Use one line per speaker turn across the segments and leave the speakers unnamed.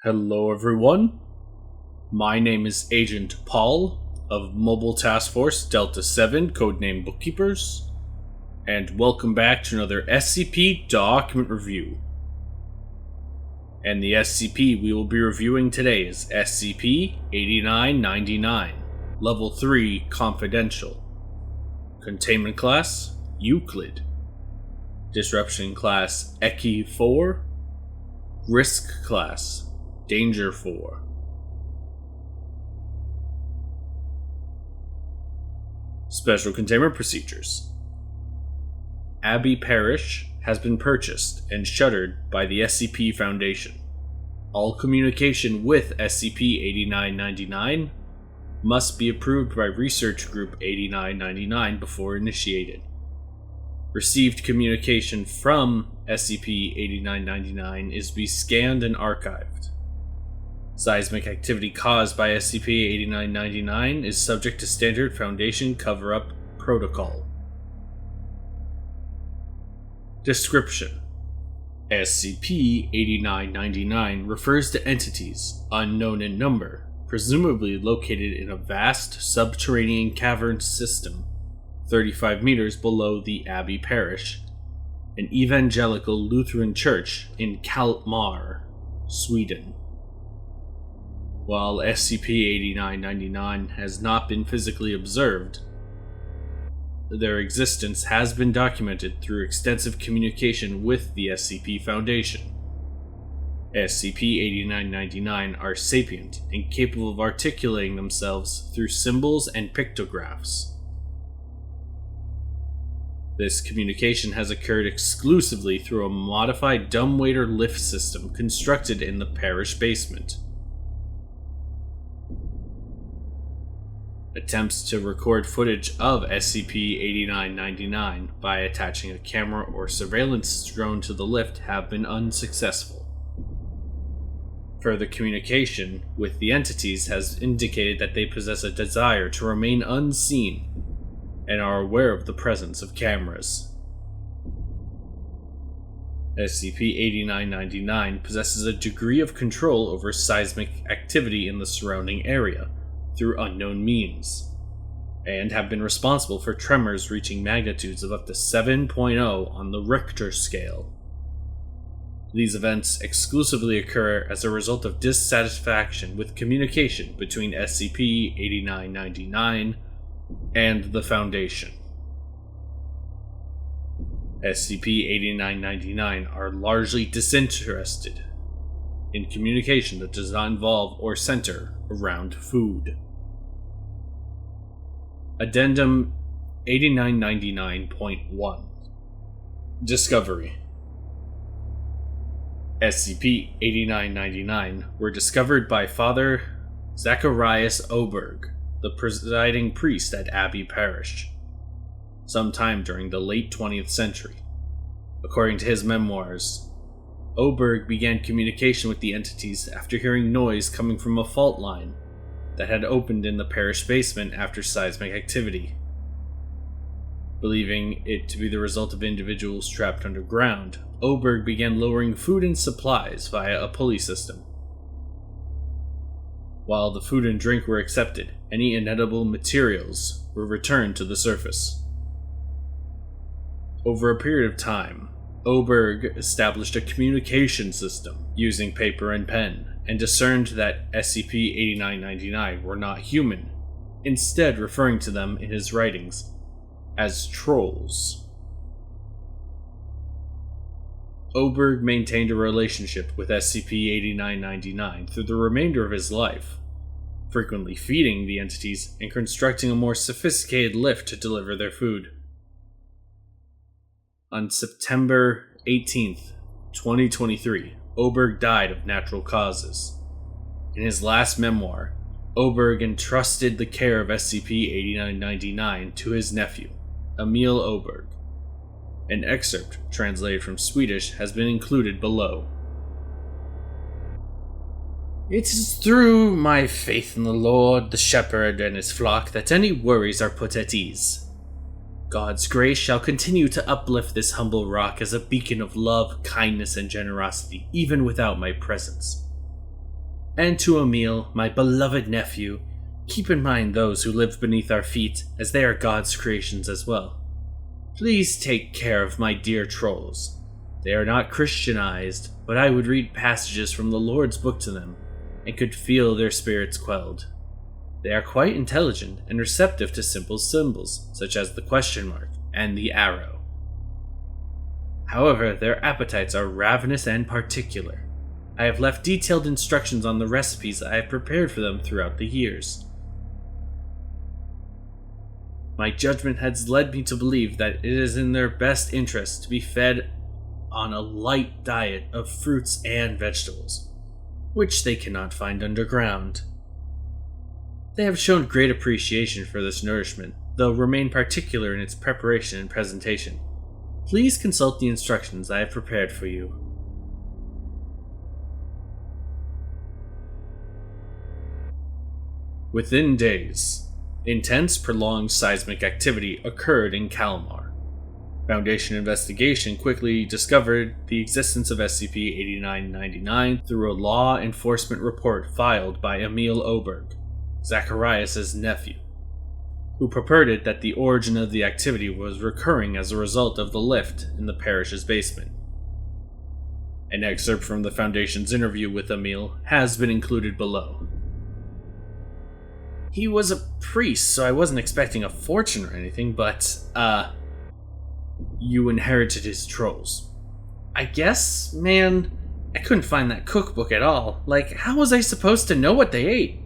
Hello everyone, my name is Agent Paul of Mobile Task Force Delta 7, codename Bookkeepers, and welcome back to another SCP document review. And the SCP we will be reviewing today is SCP-8999, Level 3 Confidential. Containment Class, Euclid. Disruption Class, Ecce 4. Risk Class, Danger 4. Special Containment Procedures. Abbey Parish has been purchased and shuttered by the SCP Foundation. All communication with SCP-8999 must be approved by Research Group 8999 before initiated. Received communication from SCP-8999 is to be scanned and archived. Seismic activity caused by SCP-8999 is subject to standard Foundation cover-up protocol. Description: SCP-8999 refers to entities, unknown in number, presumably located in a vast subterranean cavern system 35 meters below the Abbey Parish, an evangelical Lutheran church in Kalmar, Sweden. While SCP-8999 has not been physically observed, their existence has been documented through extensive communication with the SCP Foundation. SCP-8999 are sapient and capable of articulating themselves through symbols and pictographs. This communication has occurred exclusively through a modified dumbwaiter lift system constructed in the parish basement. Attempts to record footage of SCP-8999 by attaching a camera or surveillance drone to the lift have been unsuccessful. Further communication with the entities has indicated that they possess a desire to remain unseen and are aware of the presence of cameras. SCP-8999 possesses a degree of control over seismic activity in the surrounding area through unknown means, and have been responsible for tremors reaching magnitudes of up to 7.0 on the Richter scale. These events exclusively occur as a result of dissatisfaction with communication between SCP-8999 and the Foundation. SCP-8999 are largely disinterested in communication that does not involve or center around food. Addendum 8999.1 Discovery: SCP-8999 were discovered by Father Zacharias Oberg, the presiding priest at Abbey Parish, sometime during the late 20th century. According to his memoirs, Oberg began communication with the entities after hearing noise coming from a fault line that had opened in the parish basement after seismic activity. Believing it to be the result of individuals trapped underground, Oberg began lowering food and supplies via a pulley system. While the food and drink were accepted, any inedible materials were returned to the surface. Over a period of time, Oberg established a communication system using paper and pen, and discerned that SCP-8999 were not human, instead referring to them in his writings as trolls. Oberg maintained a relationship with SCP-8999 through the remainder of his life, frequently feeding the entities and constructing a more sophisticated lift to deliver their food. On September 18th, 2023, Oberg died of natural causes. In his last memoir, Oberg entrusted the care of SCP-8999 to his nephew, Emil Oberg. An excerpt, translated from Swedish, has been included below. It is through my faith in the Lord, the Shepherd, and his flock that any worries are put at ease. God's grace shall continue to uplift this humble rock as a beacon of love, kindness, and generosity, even without my presence. And to Emil, my beloved nephew, keep in mind those who live beneath our feet, as they are God's creations as well. Please take care of my dear trolls. They are not Christianized, but I would read passages from the Lord's book to them, and could feel their spirits quelled. They are quite intelligent and receptive to simple symbols, such as the question mark and the arrow. However, their appetites are ravenous and particular. I have left detailed instructions on the recipes I have prepared for them throughout the years. My judgment has led me to believe that it is in their best interest to be fed on a light diet of fruits and vegetables, which they cannot find underground. They have shown great appreciation for this nourishment, though remain particular in its preparation and presentation. Please consult the instructions I have prepared for you. Within days, intense, prolonged seismic activity occurred in Kalmar. Foundation investigation quickly discovered the existence of SCP-8999 through a law enforcement report filed by Emil Oberg, Zacharias' nephew, who purported that the origin of the activity was recurring as a result of the lift in the parish's basement. An excerpt from the Foundation's interview with Emil has been included below. He was a priest, so I wasn't expecting a fortune or anything, but, you inherited his trolls. I guess, man, I couldn't find that cookbook at all. Like, how was I supposed to know what they ate?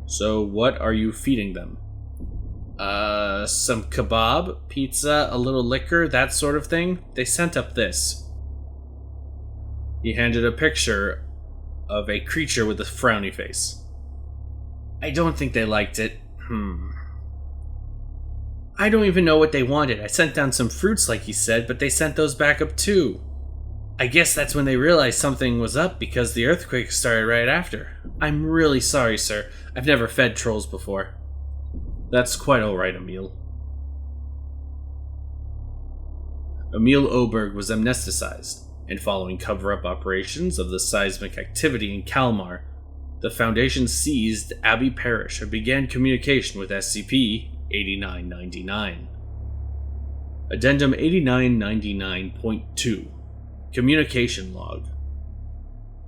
So what are you feeding them? Some kebab, pizza, a little liquor, that sort of thing. They sent up this. He handed a picture of a creature with a frowny face. I don't think they liked it. I don't even know what they wanted. I sent down some fruits like he said, but they sent those back up too. I guess that's when they realized something was up because the earthquake started right after. I'm really sorry, sir. I've never fed trolls before. That's quite alright, Emil. Emil Oberg was amnesticized, and following cover-up operations of the seismic activity in Kalmar, the Foundation seized Abbey Parish and began communication with SCP-8999. Addendum 8999.2 Communication Log.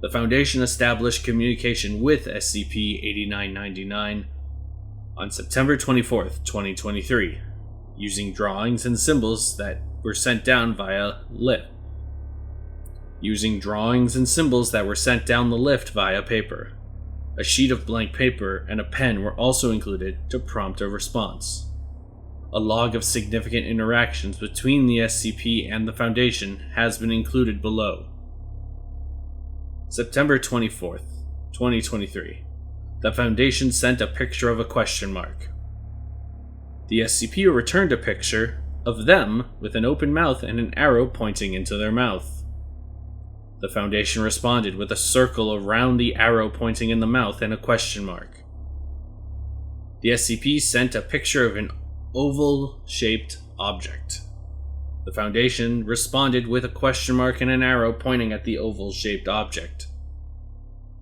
The Foundation established communication with SCP-8999 on September 24th, 2023, using drawings and symbols that were sent down via lift. Using drawings and symbols that were sent down the lift via paper. A sheet of blank paper and a pen were also included to prompt a response. A log of significant interactions between the SCP and the Foundation has been included below. September 24th, 2023. The Foundation sent a picture of a question mark. The SCP returned a picture of them with an open mouth and an arrow pointing into their mouth. The Foundation responded with a circle around the arrow pointing in the mouth and a question mark. The SCP sent a picture of an oval-shaped object. The Foundation responded with a question mark and an arrow pointing at the oval-shaped object.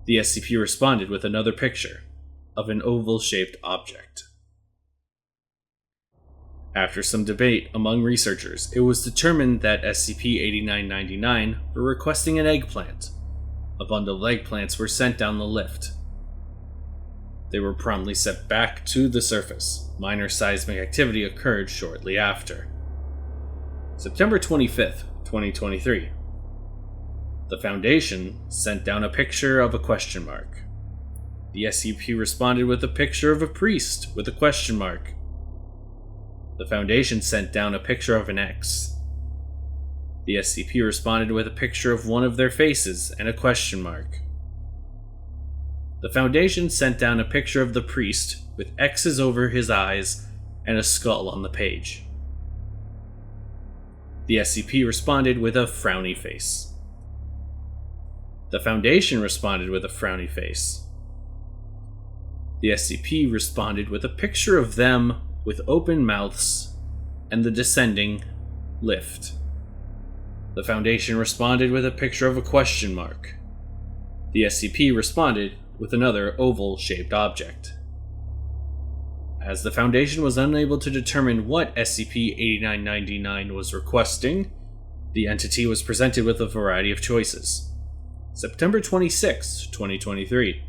The SCP responded with another picture of an oval-shaped object. After some debate among researchers, it was determined that SCP-8999 were requesting an eggplant. A bundle of eggplants were sent down the lift. They were promptly sent back to the surface. Minor seismic activity occurred shortly after. September 25th, 2023. The Foundation sent down a picture of a question mark. The SCP responded with a picture of a priest with a question mark. The Foundation sent down a picture of an X. The SCP responded with a picture of one of their faces and a question mark. The Foundation sent down a picture of the priest with X's over his eyes and a skull on the page. The SCP responded with a frowny face. The Foundation responded with a frowny face. The SCP responded with a picture of them with open mouths and the descending lift. The Foundation responded with a picture of a question mark. The SCP responded with another oval-shaped object. As the Foundation was unable to determine what SCP-8999 was requesting, the entity was presented with a variety of choices. September 26, 2023.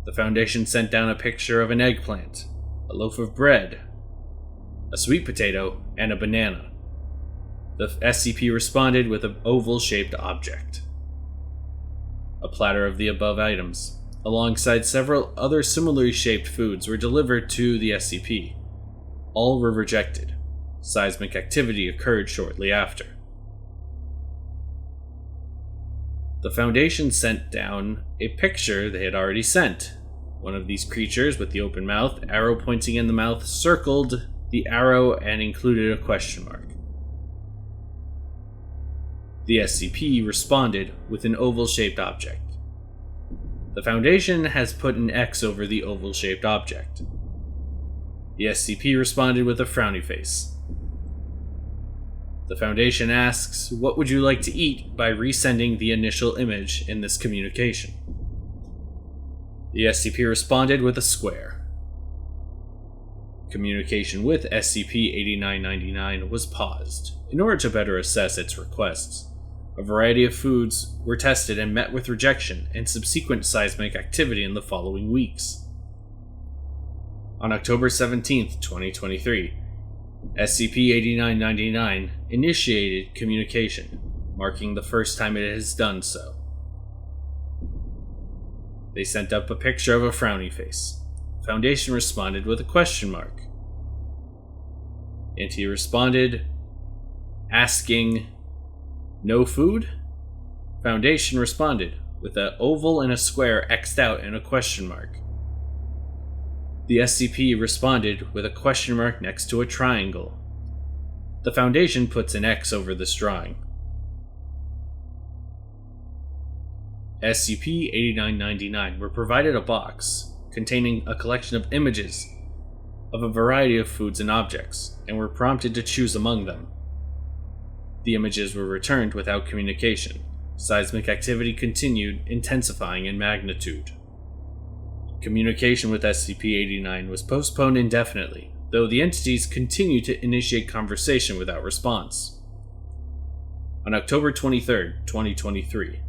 The Foundation sent down a picture of an eggplant, a loaf of bread, a sweet potato, and a banana. The SCP responded with an oval-shaped object. A platter of the above items, alongside several other similarly shaped foods, were delivered to the SCP. All were rejected. Seismic activity occurred shortly after. The Foundation sent down a picture they had already sent. One of these creatures with the open mouth, arrow pointing in the mouth, circled the arrow and included a question mark. The SCP responded with an oval-shaped object. The Foundation has put an X over the oval-shaped object. The SCP responded with a frowny face. The Foundation asks, "What would you like to eat?" by resending the initial image in this communication. The SCP responded with a square. Communication with SCP-8999 was paused in order to better assess its requests. A variety of foods were tested and met with rejection and subsequent seismic activity in the following weeks. On October 17, 2023, SCP-8999 initiated communication, marking the first time it has done so. They sent up a picture of a frowny face. The Foundation responded with a question mark. Entity responded, asking, "No food?" Foundation responded with an oval and a square X'd out and a question mark. The SCP responded with a question mark next to a triangle. The Foundation puts an X over this drawing. SCP-8999 were provided a box containing a collection of images of a variety of foods and objects, and were prompted to choose among them. The images were returned without communication. Seismic activity continued, intensifying in magnitude. Communication with SCP-89 was postponed indefinitely, though the entities continued to initiate conversation without response. On October 23, 2023,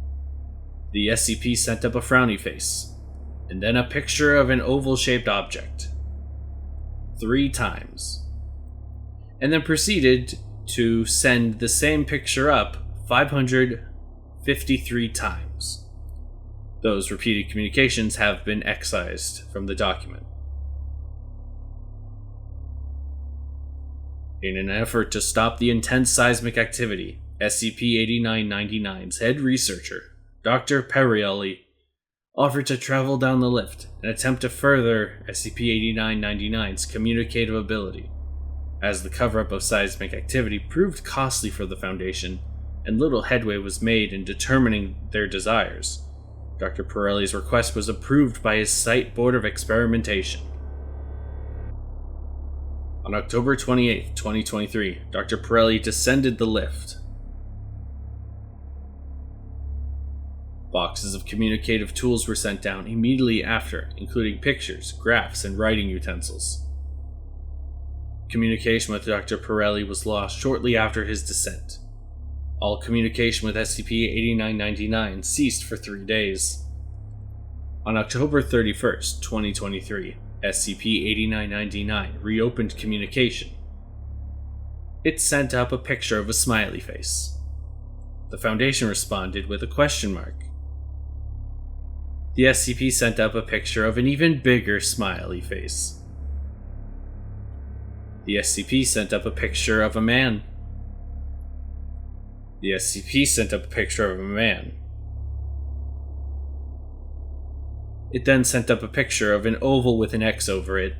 the SCP sent up a frowny face, and then a picture of an oval-shaped object 3 times, and then proceeded to send the same picture up 553 times. Those repeated communications have been excised from the document. In an effort to stop the intense seismic activity, SCP-8999's head researcher, Dr. Perrielli, offered to travel down the lift and attempt to further SCP-8999's communicative ability. As the cover-up of seismic activity proved costly for the Foundation, and little headway was made in determining their desires, Dr. Pirelli's request was approved by his Site Board of Experimentation. On October 28, 2023, Dr. Pirelli descended the lift. Boxes of communicative tools were sent down immediately after, including pictures, graphs, and writing utensils. Communication with Dr. Pirelli was lost shortly after his descent. All communication with SCP-8999 ceased for 3 days. On October 31, 2023, SCP-8999 reopened communication. It sent up a picture of a smiley face. The Foundation responded with a question mark. The SCP sent up a picture of an even bigger smiley face. The SCP sent up a picture of a man. The SCP sent up a picture of a man. It then sent up a picture of an oval with an X over it.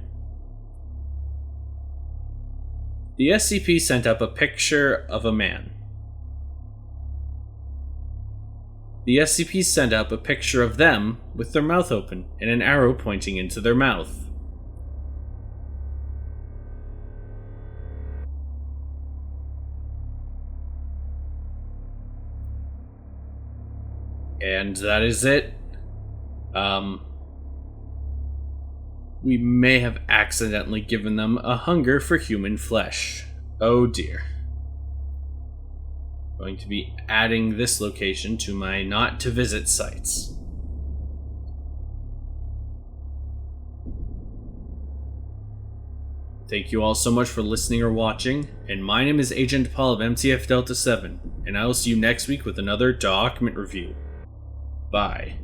The SCP sent up a picture of a man. The SCP sent up a picture of them with their mouth open and an arrow pointing into their mouth. And that is it. We may have accidentally given them a hunger for human flesh. Oh dear. Going to be adding this location to my not to visit sites. Thank you all so much for listening or watching, and my name is Agent Paul of MTF Delta 7, and I will see you next week with another document review. Bye.